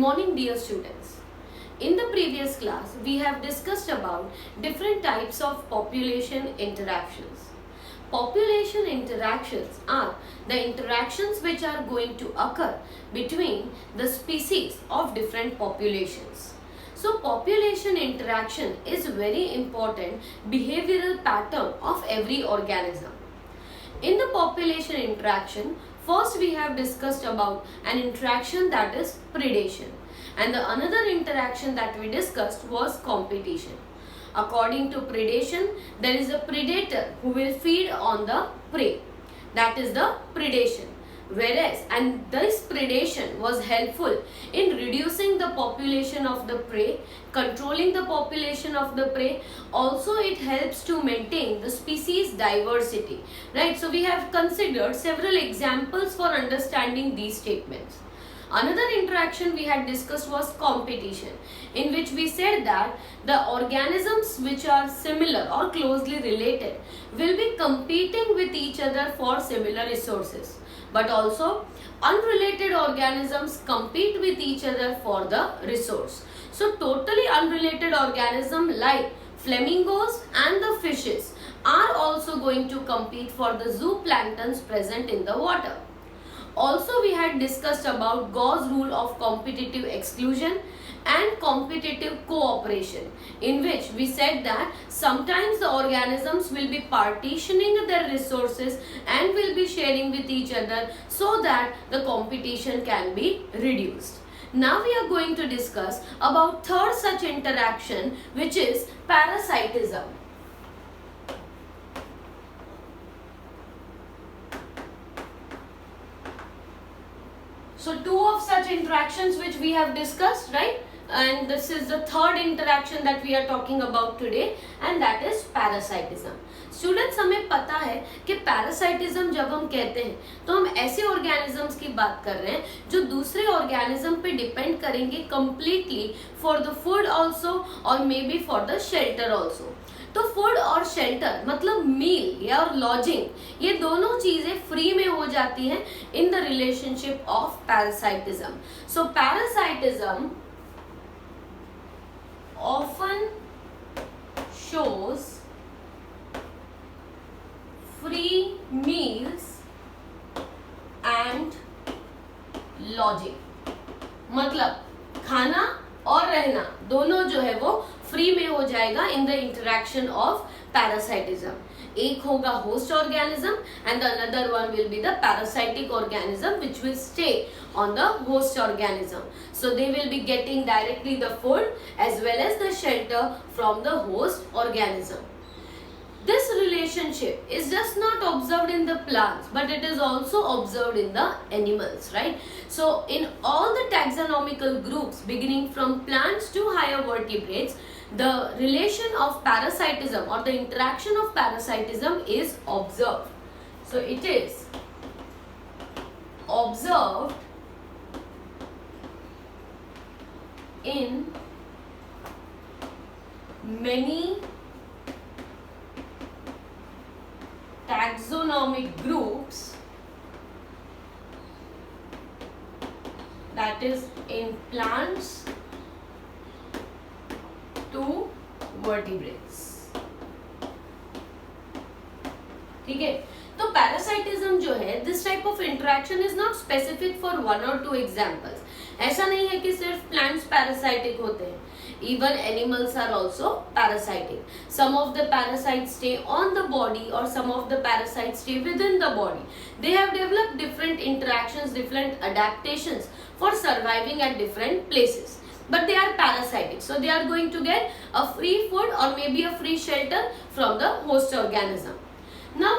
morning, dear students. In the previous class, we have discussed about different types of population interactions. Population interactions are the interactions which are going to occur between the species of different populations. So, population interaction is very important behavioral pattern of every organism. In the population interaction, first we have discussed about an interaction that is predation, and the another interaction that we discussed was competition. According to predation, there is a predator who will feed on the prey. That is the predation. Whereas, and this predation was helpful in reducing the population of the prey, controlling the population of the prey. Also, it helps to maintain the species diversity. Right? So, we have considered several examples for understanding these statements. Another interaction we had discussed was competition, in which we said that the organisms which are similar or closely related will be competing with each other for similar resources. But also unrelated organisms compete with each other for the resource. So totally unrelated organisms like flamingos and the fishes are also going to compete for the zooplanktons present in the water. Also, we had discussed about Gauss rule of competitive exclusion and competitive cooperation, in which we said that sometimes the organisms will be partitioning their resources and will be sharing with each other so that the competition can be reduced. Now we are going to discuss about third such interaction, which is parasitism. So two of such interactions which we have discussed, right? And this is the third interaction that we are talking about today, and that is parasitism. Students, हमें पता है कि parasitism जब हम कहते हैं तो हम ऐसे organisms की बात कर रहे हैं जो दूसरे organism पे depend करेंगे completely for the food also or maybe for the shelter also. तो फूड और शेल्टर मतलब मील या लॉजिंग, ये दोनों चीजें फ्री में हो जाती हैं in the relationship of parasitism. So parasitism often shows free meals and lodging. मतलब खाना और रहना दोनों जो है वो फ्री में हो जाएगा in the interaction of parasitism. एक होगा host organism and the another one will be the parasitic organism which will stay on the host organism. So they will be getting directly the food as well as the shelter from the host organism. This relationship is just not observed in the plants, but it is also observed in the animals, right? So, in all the taxonomical groups, beginning from plants to higher vertebrates, the relation of parasitism or the interaction of parasitism is observed. So, it is observed in many taxonomic groups, that is in plants to vertebrates. ठीक है, तो parasitism जो है, this type of interaction is not specific for one और two examples. ऐसा नहीं है कि सिर्फ प्लांट्स पैरासाइटिक होते हैं. Even animals are also parasitic. Some of the parasites stay on the body or some of the parasites stay within the body. They have developed different interactions, different adaptations for surviving at different places. But they are parasitic. So they are going to get a free food or maybe a free shelter from the host organism. Now,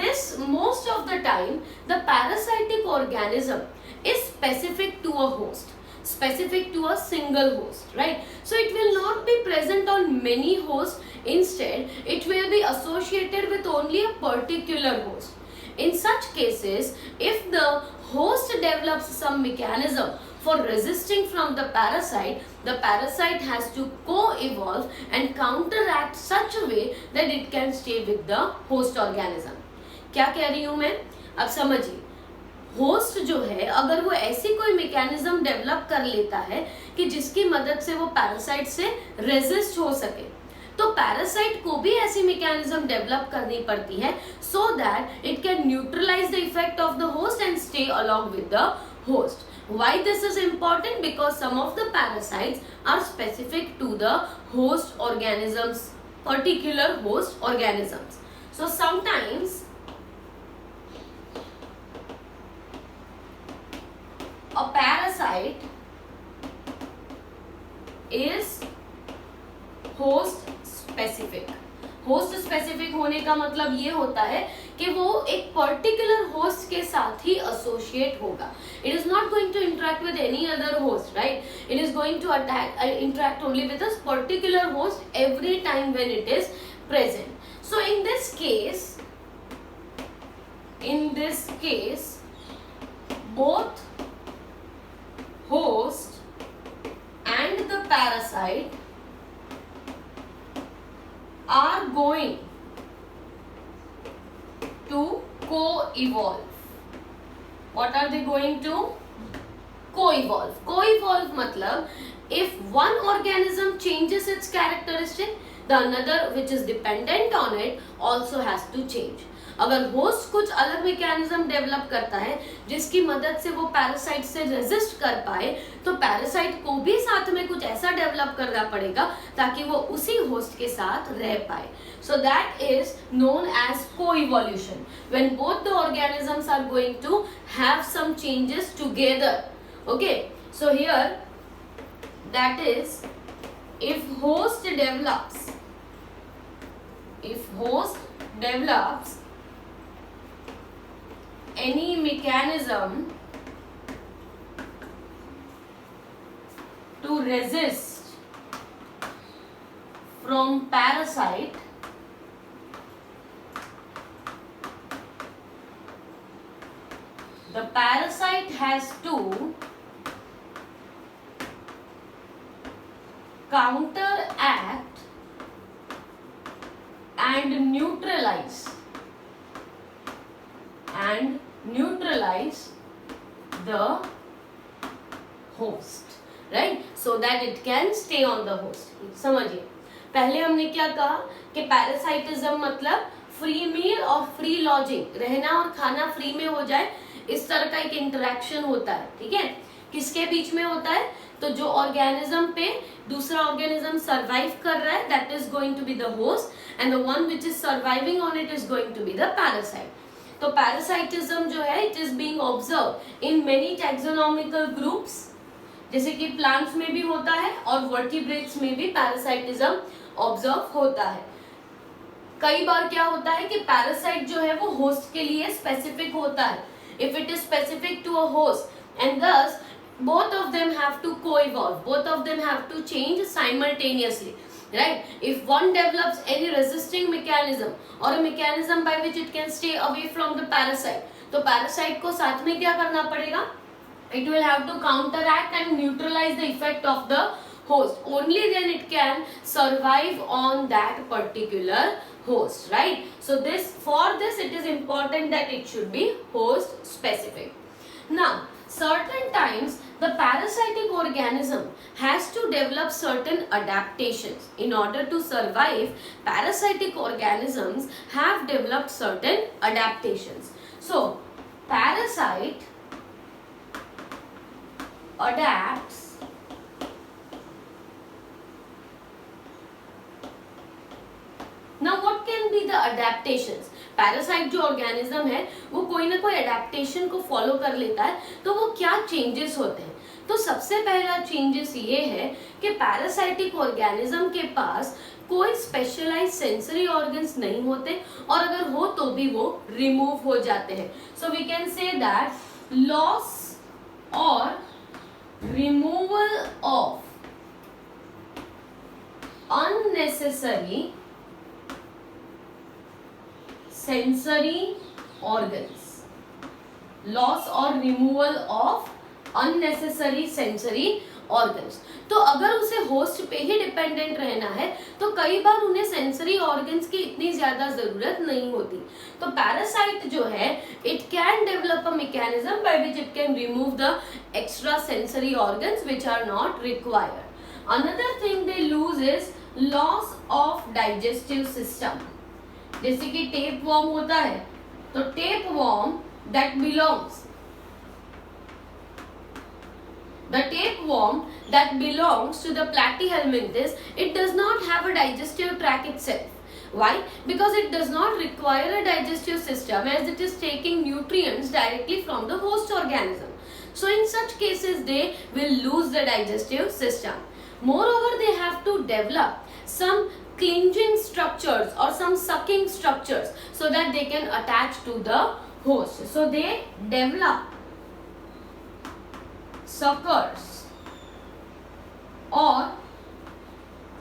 this most of the time, the parasitic organism is specific to a host. Specific to a single host, right? So it will not be present on many hosts. Instead, it will be associated with only a particular host. In such cases, if the host develops some mechanism for resisting from the parasite has to co-evolve and counteract such a way that it can stay with the host organism. क्या कह रही हूँ मैं? अब समझिए. Host जो है अगर वो ऐसी कोई मैकेनिज्म डेवलप कर लेता है कि जिसकी मदद से वो पैरासाइट से रेजिस्ट हो सके, तो पैरासाइट को भी ऐसी मैकेनिज्म डेवलप करनी पड़ती है so that it can neutralise the effect of the host and stay along with the host. Why this is important? Because some of the parasites are specific to the host organisms, particular host organisms. So sometimes a parasite is host specific. Host specific होने का मतलब ये होता है कि वो एक particular host के साथ ही एसोसिएट होगा. It is not going to interact with any other host, right? It is going to interact only with this particular host every time when it is present. So in this case both host and the parasite are going to co-evolve. What are they going to? Co-evolve. Co-evolve मतलब if one organism changes its characteristic, the another which is dependent on it also has to change. अगर host कुछ अलग mechanism develop करता है जिसकी मदद से वो पैरासाइट से रेजिस्ट कर पाए, तो पैरासाइट को भी साथ में कुछ ऐसा डेवलप करना पड़ेगा ताकि वो उसी होस्ट के साथ रह पाए. So that is known as coevolution, when both the organisms are going to have some changes together. Okay, so here that is if host develops any mechanism to resist from parasite, the parasite has to counteract and neutralize the host, right? So that it can stay on the host. समझिए, पहले हमने क्या कहा कि parasitism मतलब free मील और free lodging, रहना और खाना फ्री में हो जाए, इस तरह का एक इंटरेक्शन होता है. ठीक है, किसके बीच में होता है? तो जो ऑर्गेनिज्म पे दूसरा ऑर्गेनिज्म सर्वाइव कर रहा है, that is going to be the host and the one which is surviving on it is going to be the parasite. तो पैरासाइटिज्म जो है it is being observe in many taxonomical groups, जैसे कि plants में भी होता है और वर्टिब्रेट्स में भी पैरासाइटिज्म ऑब्जर्व होता है. कई बार क्या होता है कि पैरासाइट जो है वो होस्ट के लिए स्पेसिफिक होता है. If it is specific to a host and thus both of them have to co-evolve, both of them have to change simultaneously, right? If one develops any resisting mechanism or a mechanism by which it can stay away from the parasite, तो parasite को साथ में क्या करना पड़ेगा? It will have to counteract and neutralize the effect of the host. Only then it can survive on that particular host, right? So for this it is important that it should be host specific. Now certain times the parasitic organism has to develop certain adaptations. In order to survive, parasitic organisms have developed certain adaptations. So parasite adapts now. What can be the adaptations? Parasite जो organism है वो कोई ना कोई adaptation को follow कर लेता है, तो वो क्या चेंजेस होते हैं? तो सबसे पहला चेंजेस ये है कि पैरासाइटिक ऑर्गेनिज्म के पास कोई स्पेशलाइज सेंसरी ऑर्गन्स नहीं होते, और अगर हो तो भी वो रिमूव हो जाते हैं. So we can say that loss or removal of unnecessary sensory organs, loss or removal of unnecessary sensory organs. तो अगर उसे होस्ट पे ही डिपेंडेंट रहना है तो कई बार उन्हें सेंसरी ऑर्गन्स की इतनी ज्यादा जरूरत नहीं होती। तो पैरासाइट जो है it can develop a mechanism by which it can remove the extra sensory organs which are not required. Another thing they lose is loss of digestive system. जैसे कि टेप वॉर्म होता है, तो tapeworm that belongs The tapeworm that belongs to the platyhelminthes, it does not have a digestive tract itself. Why? Because it does not require a digestive system as it is taking nutrients directly from the host organism. So in such cases they will lose the digestive system. Moreover, they have to develop some clinging structures or some sucking structures so that they can attach to the host. So they develop suckers or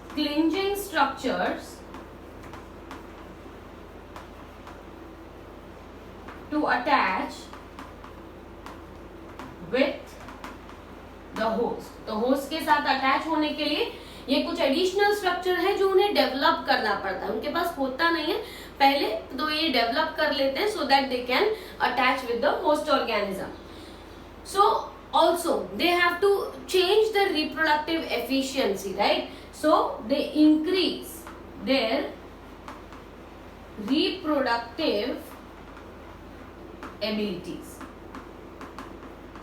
clinging structures to attach with the host. तो host के साथ attach होने के लिए ये कुछ additional structure है जो उन्हें डेवलप करना पड़ता है, उनके पास होता नहीं है पहले, तो ये डेवलप कर लेते हैं so that they can attach with the host organism. So also they have to change the reproductive efficiency, right? So they increase their reproductive abilities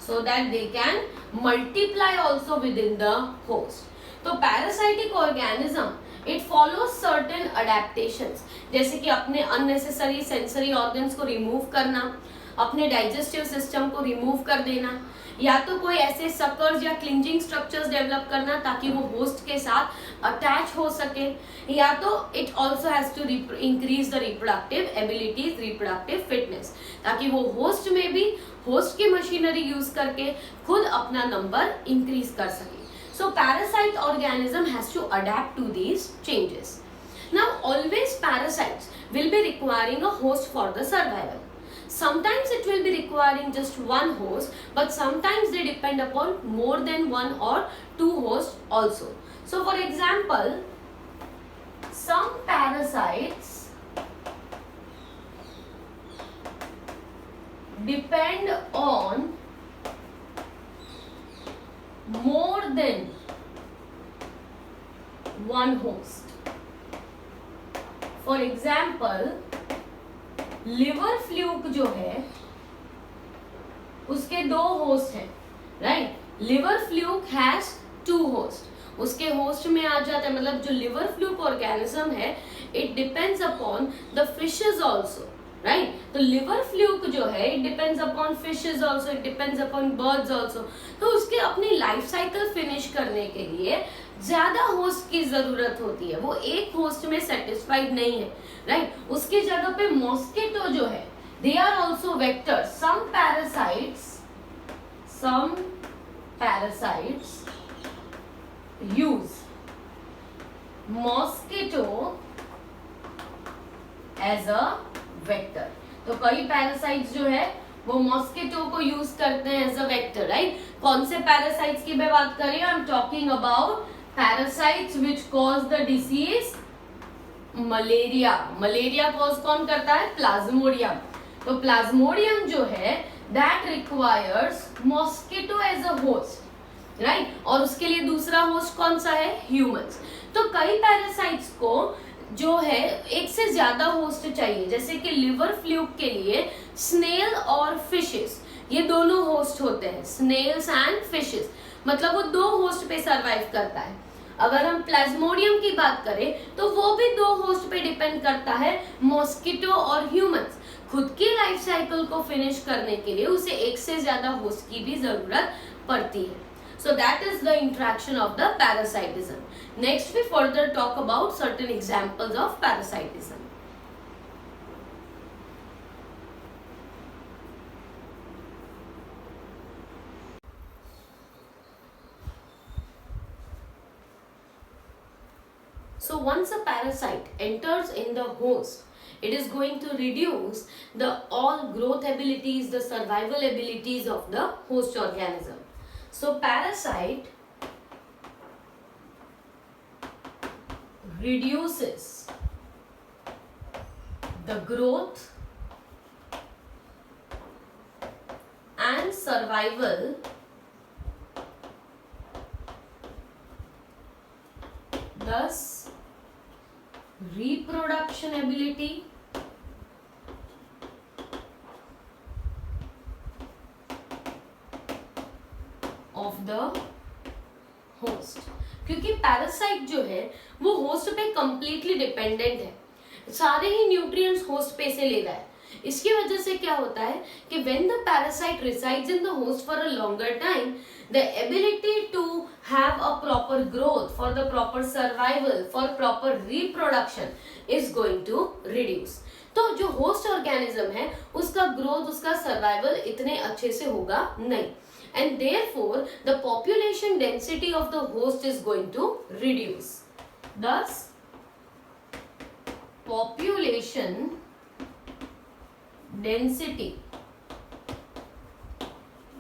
so that they can multiply also within the host. तो parasitic organism it follows certain adaptations, जैसे कि अपने unnecessary sensory organs को remove करना, अपने digestive system को remove कर देना, या तो कोई ऐसे सकर्स या क्लिंजिंग स्ट्रक्चर्स डेवलप करना ताकि वो होस्ट के साथ अटैच हो सके, या तो it also has to increase the reproductive abilities, reproductive fitness, ताकि वो होस्ट में भी होस्ट की मशीनरी यूज करके खुद अपना नंबर इंक्रीज कर सके. So parasite organism has to adapt to these changes. Now always parasites will be requiring a host for the survival. Sometimes it will be requiring just one host, but sometimes they depend upon more than one or two hosts also. So for example, some parasites depend on more than one host. For example, liver fluke जो है उसके दो host हैं, right? Liver fluke has two host. उसके host में आ जाता है, मतलब जो लिवर फ्लूक ऑर्गेनिज्म है it depends upon the fishes also, right? तो लिवर फ्लूक जो है it depends upon fishes also, it depends upon birds also. तो उसके अपनी लाइफ साइकिल फिनिश करने के लिए ज्यादा होस्ट की जरूरत होती है, वो एक होस्ट में सेटिस्फाइड नहीं है, राइट? उसकी जगह पे मॉस्किटो जो है they are also vectors. some parasites use mosquito as a vector. तो कई पैरासाइट्स जो है वो मॉस्किटो को यूज करते हैं एज अ वेक्टर, राइट? कौन से पैरासाइट्स की मैं बात कर रही हूँ? I am talking about parasites which cause the disease malaria. Malaria cause कौन करता है? प्लाज्मोडियम. तो प्लाज्मोडियम जो है that requires mosquito as a host, right? और उसके लिए दूसरा होस्ट कौन सा है? ह्यूमंस. तो कई पैरासाइट्स को जो है एक से ज्यादा होस्ट चाहिए, जैसे कि लिवर फ्लूक के लिए स्नेल और फिशेस, ये दोनों होस्ट होते हैं, स्नेल्स एंड फिशेस, मतलब वो दो होस्ट पे सरवाइव करता है. अगर हम प्लाज्मोडियम की बात करें तो वो भी दो होस्ट पे डिपेंड करता है, मॉस्किटो और ह्यूमंस. खुद की लाइफ साइकिल को फिनिश करने के लिए उसे एक से ज्यादा होस्ट की भी जरूरत पड़ती है. So that is the interaction of the parasitism. Next we further talk about certain examples of parasitism. So once a parasite enters in the host, it is going to reduce the all growth abilities, the survival abilities of the host organism. So parasite reduces the growth and survival thus reproduction ability of the host. क्योंकि parasite जो है वो host पे completely dependent है, सारे ही nutrients host पे से ले रहा है. इसकी वजह से क्या होता है कि when the parasite resides in the host for a longer time, the ability to have a proper growth, for the proper survival, for proper reproduction is going to reduce. तो जो होस्ट ऑर्गेनिज्म है उसका growth, उसका survival इतने अच्छे से होगा नहीं, and therefore the population density of the host is going to reduce. Thus population density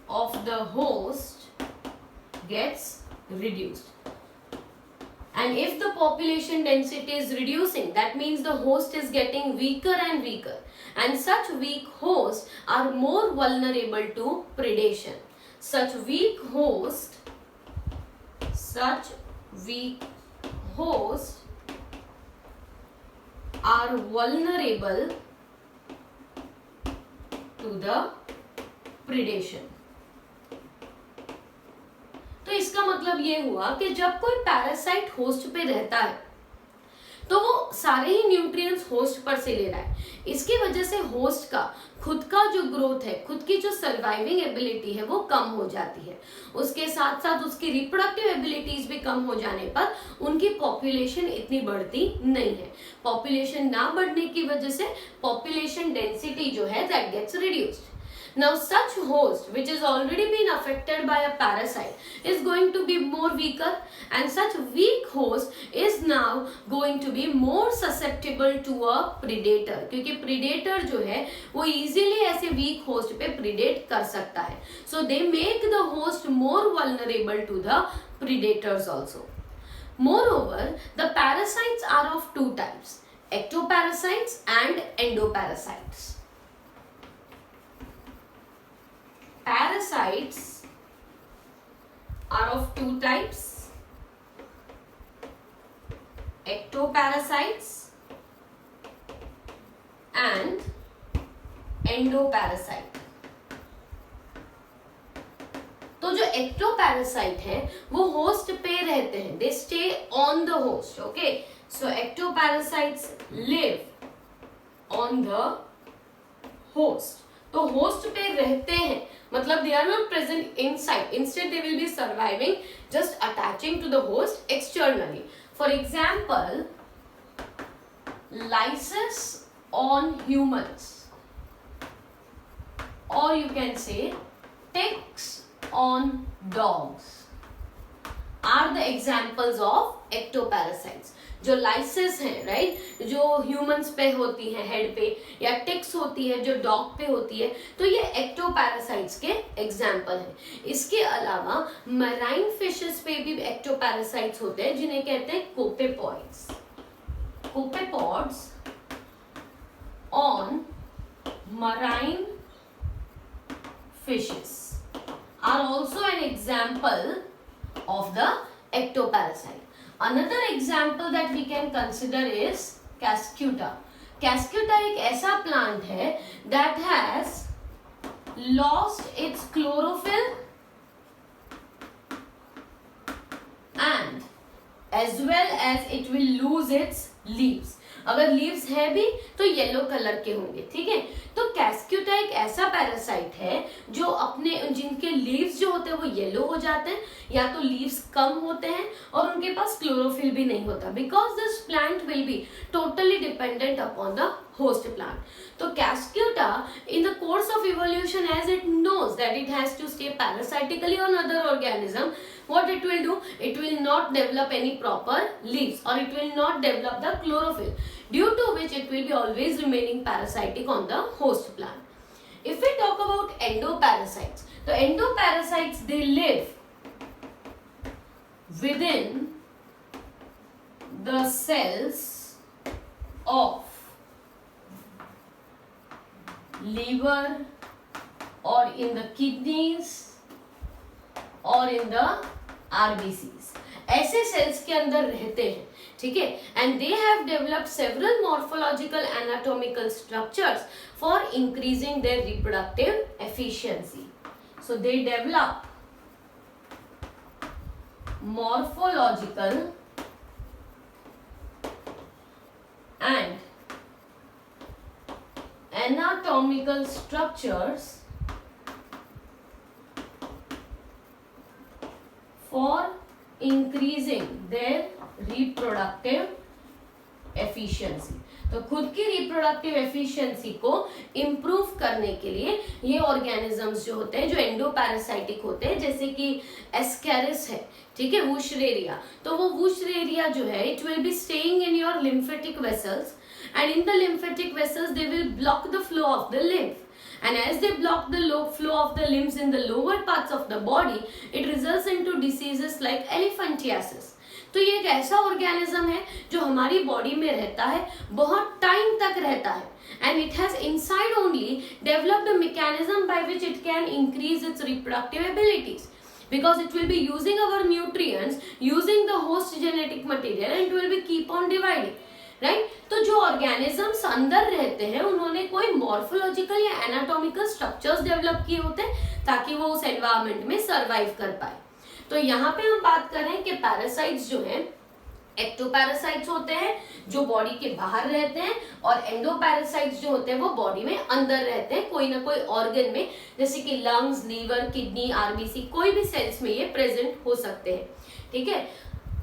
of the host gets reduced. And if the population density is reducing, that means the host is getting weaker and weaker, and such weak hosts are more vulnerable to predation. Such weak hosts are vulnerable to the predation. तो इसका मतलब ये हुआ कि जब कोई parasite host पे रहता है तो वो सारे ही न्यूट्रिएंट्स होस्ट पर से ले रहा है. इसकी वजह से होस्ट का खुद का जो ग्रोथ है, खुद की जो सर्वाइविंग एबिलिटी है वो कम हो जाती है. उसके साथ साथ उसकी रिप्रोडक्टिव एबिलिटीज भी कम हो जाने पर उनकी पॉपुलेशन इतनी बढ़ती नहीं है. पॉपुलेशन ना बढ़ने की वजह से पॉपुलेशन डेंसिटी जो है that gets reduced. Now such host which is already been affected by a parasite is going to be more weaker, and such weak host is now going to be more susceptible to a predator, क्योंकि predator जो है वो easily ऐसे weak host पे predate कर सकता है. So they make the host more vulnerable to the predators also. Moreover, the parasites are of two types: ectoparasites and endoparasites. Parasites are of two types: ectoparasites and endoparasite. तो जो ectoparasite है वो host पे रहते हैं, they stay on the host. Okay, so ectoparasites live on the host. तो host पे रहते हैं, मतलब they are not present inside. Instead, they will be surviving just attaching to the host externally. For example, lysis on humans, or you can say ticks on dogs are the examples of ectoparasites. जो lysis है, right, जो humans पे होती है head पे, या ticks होती है जो डॉग पे होती है, तो ये एक्टोपैरासाइट्स के एग्जाम्पल हैं. इसके अलावा मराइन फिशेस पे भी एक्टोपैरासाइट्स होते हैं जिन्हें कहते हैं copepods. Copepods on marine fishes are also an example of the ectoparasite. Another example that we can consider is Cascuta. Cascuta एक ऐसा plant है that has lost its chlorophyll and as well as it will lose its leaves. अगर leaves है भी तो yellow colour के होंगे, ठीक है. तो कैस्क्यूटा एक ऐसा पैरासाइट है जो अपने जिनके लीव्स जो होते हैं वो येलो हो जाते हैं, या तो लीव्स कम होते हैं और उनके पास क्लोरोफिल भी नहीं होता, because this plant will be totally dependent upon the host plant. तो cuscuta in the course of evolution, as it knows that it has to stay parasitically on other organism, what it will do, it will not develop any proper leaves or it will not develop the chlorophyll, due to which it will be always remaining parasitic on the host plant. If we talk about endoparasites, so endoparasites they live within the cells of liver or in the kidneys or in the RBCs. ऐसे sales के अंदर रहते हैं, ठीक है, and they have developed several morphological anatomical structures for increasing there reproductive efficiency. So they develop morphological and anatomical structures for increasing their reproductive efficiency. तो खुद की रिप्रोडक्टिव एफिशिएंसी को इम्प्रूव करने के लिए ये ऑर्गेनिजम्स जो होते हैं, जो एंडोपैरासाइटिक होते हैं, जैसे कि एस्कैरिस है, ठीक है, वुशरेरिया, तो वो वुशरेरिया जो है it will be staying in your lymphatic vessels and in the lymphatic vessels they will block the flow of the lymph, and as they block the flow of the lymph in the lower parts of the body, it results into diseases like elephantiasis. तो ये एक ऐसा organism है जो हमारी body में रहता है, बहुत टाइम तक रहता है, and it has inside only developed a mechanism by which it can increase its reproductive abilities, because it will be using our nutrients, using the host genetic material, and it will be keep on dividing, right. तो जो organisms अंदर रहते हैं उन्होंने कोई morphological या anatomical structures develop किए होते हैं ताकि वो उस एनवायरनमेंट में सरवाइव कर पाए. तो यहाँ पे हम बात कर रहे हैं कि पैरासाइट्स जो हैं, एक्टोपैरासाइट्स होते हैं जो बॉडी के बाहर रहते हैं, और एंडोपैरासाइट्स जो होते हैं वो बॉडी में अंदर रहते हैं कोई ना कोई ऑर्गन में, जैसे कि लंग्स, लीवर, किडनी, आरबीसी, कोई भी सेल्स में ये प्रेजेंट हो सकते हैं, ठीक है.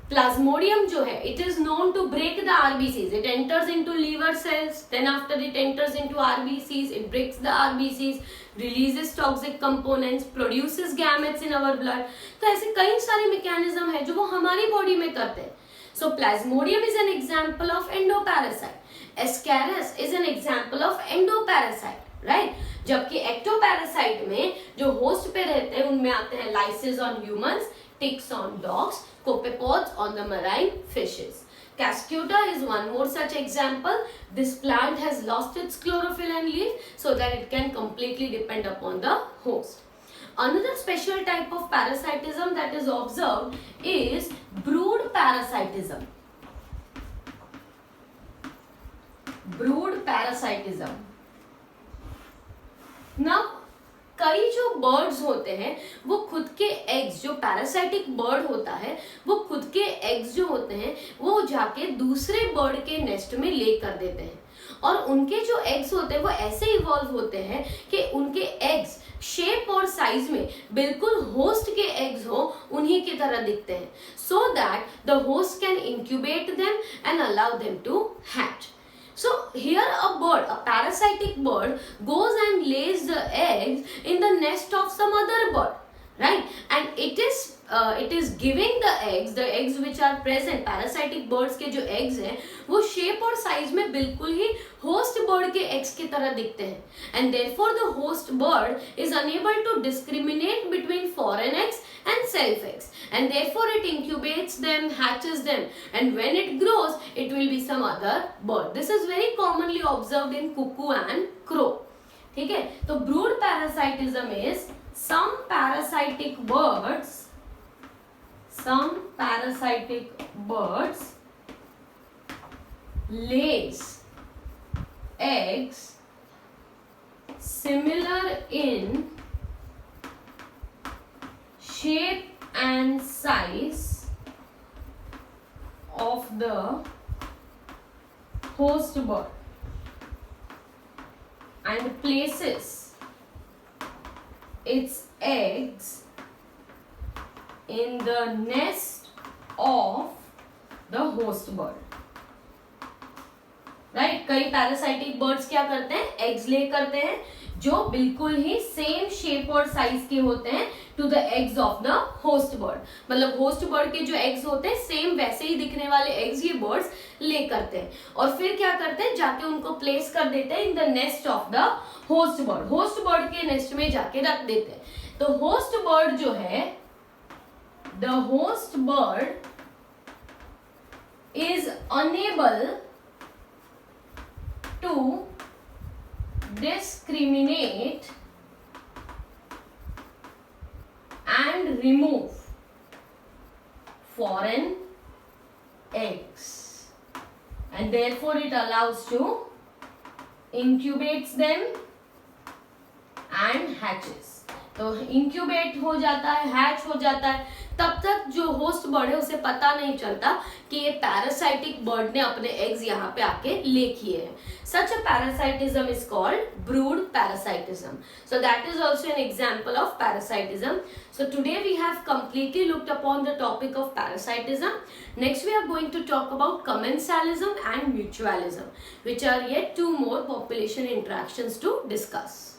प्लाज्मोडियम जो है it is known to break the RBCs. It enters into liver cells, then after it enters into RBCs, it breaks the RBCs, releases toxic components, produces gametes in our blood. तो ऐसे कई सारे mechanism है जो वो हमारी body में करते हैं. So plasmodium is an example of endoparasite, ascaris is an example of endoparasite, right. जबकि एक्टोपैरासाइट में जो होस्ट पे रहते हैं उनमें आते हैं lices on humans, ticks on dogs, copepods on the marine fishes. Cascata is one more such example. This plant has lost its chlorophyll and leaf so that it can completely depend upon the host. Another special type of parasitism that is observed is brood parasitism. Brood parasitism. Now कई जो birds होते हैं वो खुद के eggs, जो parasitic bird होता है वो खुद के एग्स जो होते हैं वो जाके दूसरे बर्ड के नेस्ट में ले कर देते हैं, और उनके जो एग्स होते हैं वो ऐसे इवॉल्व होते हैं कि उनके एग्स शेप और साइज में बिल्कुल होस्ट के एग्स हो उन्हीं की तरह दिखते हैं, so that the host can incubate them and allow them to hatch. So here a bird, a parasitic bird goes and lays the eggs in the nest of some other bird, right, and it is giving the eggs which are present, parasitic birds के जो eggs हैं वो shape और size में बिल्कुल ही host bird के eggs की तरह दिखते हैं, and therefore the host bird is unable to discriminate between foreign eggs and self eggs, and therefore it incubates them, hatches them, and when it grows it will be some other bird. This is very commonly observed in cuckoo and crow, ठीक है. तो brood parasitism is some parasitic birds lays eggs similar in shape and size of the host bird and places its eggs in the nest of the host bird. Right. कई parasitic birds क्या करते हैं, eggs lay करते हैं जो बिल्कुल ही same shape और साइज के होते हैं to the eggs of the host bird. मतलब होस्ट बर्ड के जो एग्स होते हैं सेम वैसे ही दिखने वाले एग्स ये बर्ड्स ले करते हैं, और फिर क्या करते हैं जाके उनको प्लेस कर देते हैं in the nest of the host bird. Host bird के नेस्ट में जाके रख देते हैं. तो होस्ट बर्ड जो है, the host bird is unable to discriminate and remove foreign eggs, and therefore it allows to incubates them and hatches. तो इंक्यूबेट हो जाता है, हैच हो जाता है, तब तक जो होस्ट बर्ड है उसे पता नहीं चलता कि ये पैरासाइटिक बर्ड ने अपने एग्स यहाँ पे आके ले किए हैं. Such a parasitism is called brood parasitism. So that is also an example of parasitism. So today we have completely looked upon the topic of parasitism. Next we are going to talk about commensalism and mutualism, which are yet two more population interactions to discuss.